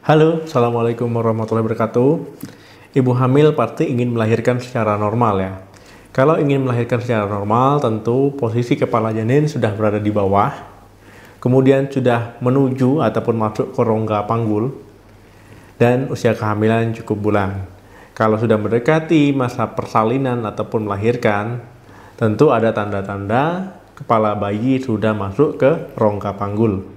Halo, Assalamualaikum warahmatullahi wabarakatuh. Ibu hamil pasti ingin melahirkan secara normal ya. Kalau ingin melahirkan secara normal, tentu posisi kepala janin sudah berada di bawah, kemudian sudah menuju ataupun masuk ke rongga panggul, dan usia kehamilan cukup bulan. Kalau sudah mendekati masa persalinan ataupun melahirkan, tentu ada tanda-tanda kepala bayi sudah masuk ke rongga panggul.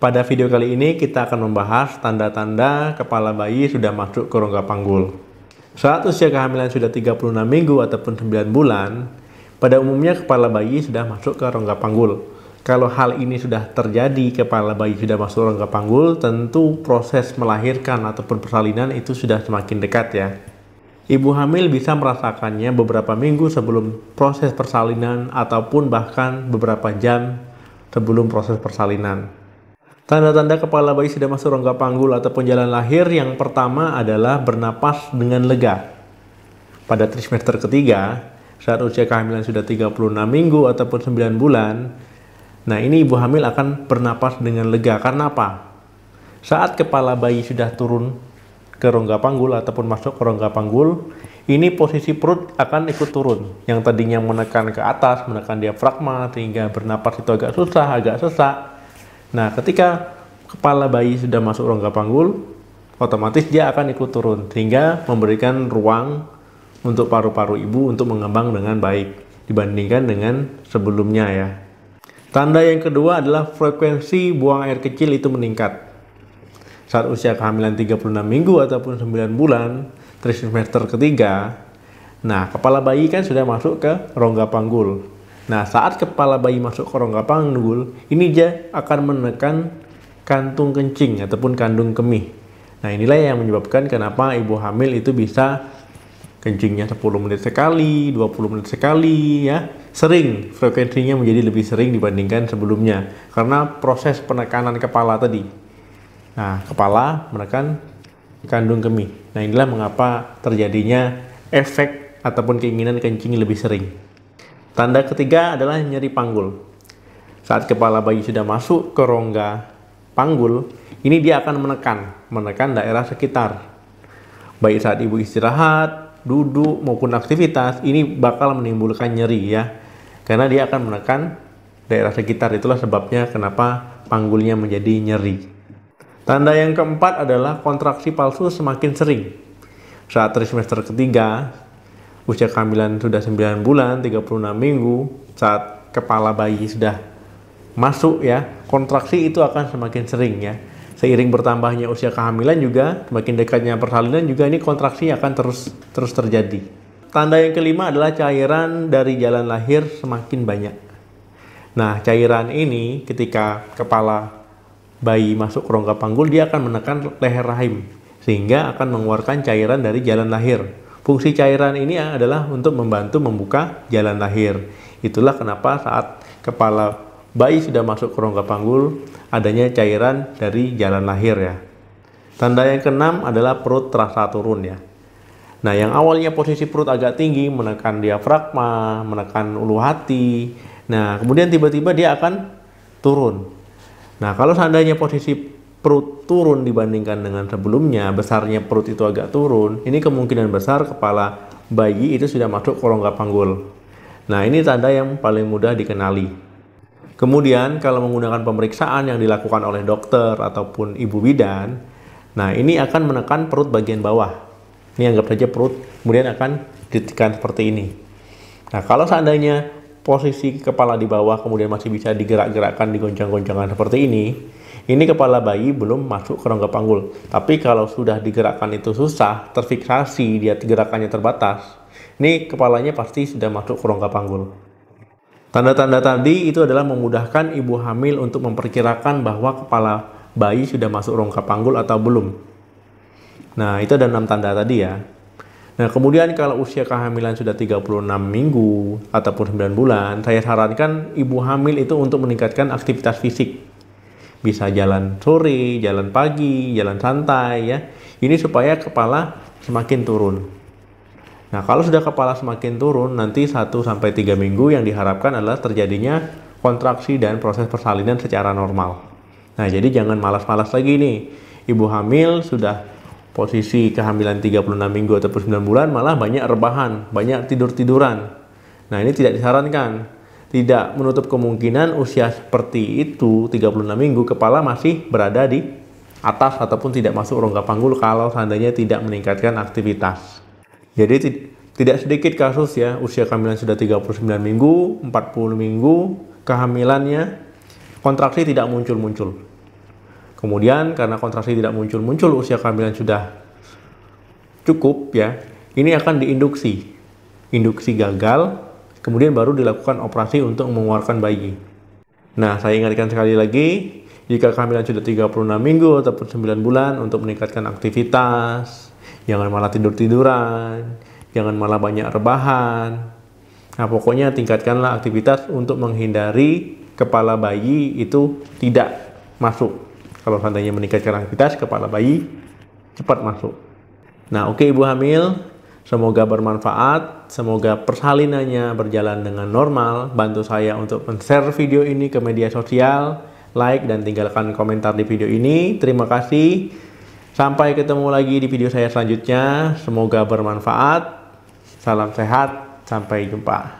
Pada video kali ini kita akan membahas tanda-tanda kepala bayi sudah masuk ke rongga panggul. Saat usia kehamilan sudah 36 minggu ataupun 9 bulan, pada umumnya kepala bayi sudah masuk ke rongga panggul. Kalau hal ini sudah terjadi, kepala bayi sudah masuk rongga panggul, tentu proses melahirkan ataupun persalinan itu sudah semakin dekat ya. Ibu hamil bisa merasakannya beberapa minggu sebelum proses persalinan ataupun bahkan beberapa jam sebelum proses persalinan. Tanda-tanda kepala bayi sudah masuk rongga panggul ataupun jalan lahir yang pertama adalah bernapas dengan lega. Pada trimester ketiga, saat usia kehamilan sudah 36 minggu ataupun 9 bulan, nah ini ibu hamil akan bernapas dengan lega. Karena apa? Saat kepala bayi sudah turun ke rongga panggul ataupun masuk ke rongga panggul, ini posisi perut akan ikut turun. Yang tadinya menekan ke atas, menekan diafragma, sehingga bernapas itu agak susah, agak sesak. Nah, ketika kepala bayi sudah masuk rongga panggul, otomatis dia akan ikut turun, sehingga memberikan ruang untuk paru-paru ibu untuk mengembang dengan baik dibandingkan dengan sebelumnya ya. Tanda yang kedua adalah frekuensi buang air kecil itu meningkat. Saat usia kehamilan 36 minggu ataupun 9 bulan, trimester ketiga, nah kepala bayi kan sudah masuk ke rongga panggul. Nah, saat kepala bayi masuk ke rongga panggul, ini dia akan menekan kantung kencing ataupun kandung kemih. Nah, inilah yang menyebabkan kenapa ibu hamil itu bisa kencingnya 10 menit sekali, 20 menit sekali ya. Sering, frekuensinya menjadi lebih sering dibandingkan sebelumnya karena proses penekanan kepala tadi. Nah, kepala menekan kandung kemih. Nah, inilah mengapa terjadinya efek ataupun keinginan kencing lebih sering. Tanda ketiga adalah nyeri panggul. Saat kepala bayi sudah masuk ke rongga panggul, ini dia akan menekan daerah sekitar. Baik saat ibu istirahat, duduk maupun aktivitas, ini bakal menimbulkan nyeri ya. Karena dia akan menekan daerah sekitar, itulah sebabnya kenapa panggulnya menjadi nyeri. Tanda yang keempat adalah kontraksi palsu semakin sering. Saat trimester ketiga, usia kehamilan sudah 9 bulan, 36 minggu, saat kepala bayi sudah masuk ya, kontraksi itu akan semakin sering ya. Seiring bertambahnya usia kehamilan juga, semakin dekatnya persalinan juga ini kontraksi akan terus terjadi. Tanda yang kelima adalah cairan dari jalan lahir semakin banyak. Nah, cairan ini ketika kepala bayi masuk ke rongga panggul, dia akan menekan leher rahim, sehingga akan mengeluarkan cairan dari jalan lahir. Fungsi cairan ini adalah untuk membantu membuka jalan lahir. Itulah kenapa saat kepala bayi sudah masuk ke rongga panggul, adanya cairan dari jalan lahir ya. Tanda yang keenam adalah perut terasa turun ya. Nah, yang awalnya posisi perut agak tinggi, menekan diafragma, menekan ulu hati. Nah, kemudian tiba-tiba dia akan turun. Nah, kalau seandainya posisi perut turun dibandingkan dengan sebelumnya, besarnya perut itu agak turun, ini kemungkinan besar kepala bayi itu sudah masuk ke rongga panggul. Nah, ini tanda yang paling mudah dikenali. Kemudian kalau menggunakan pemeriksaan yang dilakukan oleh dokter ataupun ibu bidan, nah ini akan menekan perut bagian bawah. Ini anggap saja perut, kemudian akan ditekan seperti ini. Nah, kalau seandainya posisi kepala di bawah kemudian masih bisa digerak-gerakkan, digoncang-goncangkan seperti ini kepala bayi belum masuk ke rongga panggul. Tapi kalau sudah digerakkan itu susah, terfiksasi, dia gerakannya terbatas, ini kepalanya pasti sudah masuk ke rongga panggul. Tanda-tanda tadi itu adalah memudahkan ibu hamil untuk memperkirakan bahwa kepala bayi sudah masuk rongga panggul atau belum. Nah, itu ada 6 tanda tadi ya. Nah, kemudian kalau usia kehamilan sudah 36 minggu ataupun 9 bulan, saya sarankan ibu hamil itu untuk meningkatkan aktivitas fisik. Bisa jalan sore, jalan pagi, jalan santai ya. Ini supaya kepala semakin turun. Nah, kalau sudah kepala semakin turun, nanti 1-3 minggu yang diharapkan adalah terjadinya kontraksi dan proses persalinan secara normal. Nah, jadi jangan malas-malas lagi nih. ibu hamil sudah posisi kehamilan 36 minggu ataupun 9 bulan malah banyak rebahan, banyak tidur-tiduran. Nah, ini tidak disarankan. Tidak menutup kemungkinan usia seperti itu 36 minggu kepala masih berada di atas ataupun tidak masuk rongga panggul kalau seandainya tidak meningkatkan aktivitas. Jadi tidak sedikit kasus ya, usia kehamilan sudah 39 minggu, 40 minggu kehamilannya kontraksi tidak muncul-muncul. Kemudian karena kontraksi tidak muncul-muncul, usia kehamilan sudah cukup ya, ini akan diinduksi. Induksi gagal, kemudian baru dilakukan operasi untuk mengeluarkan bayi. Nah, saya ingatkan sekali lagi, jika kehamilan sudah 36 minggu ataupun 9 bulan untuk meningkatkan aktivitas, jangan malah tidur-tiduran, jangan malah banyak rebahan. Nah, pokoknya tingkatkanlah aktivitas untuk menghindari kepala bayi itu tidak masuk. Kalau seandainya meningkatkan aktivitas, kepala bayi cepat masuk. Nah, oke ibu hamil, semoga bermanfaat, semoga persalinannya berjalan dengan normal. Bantu saya untuk men-share video ini ke media sosial, like dan tinggalkan komentar di video ini. Terima kasih. Sampai ketemu lagi di video saya selanjutnya. Semoga bermanfaat. Salam sehat, sampai jumpa.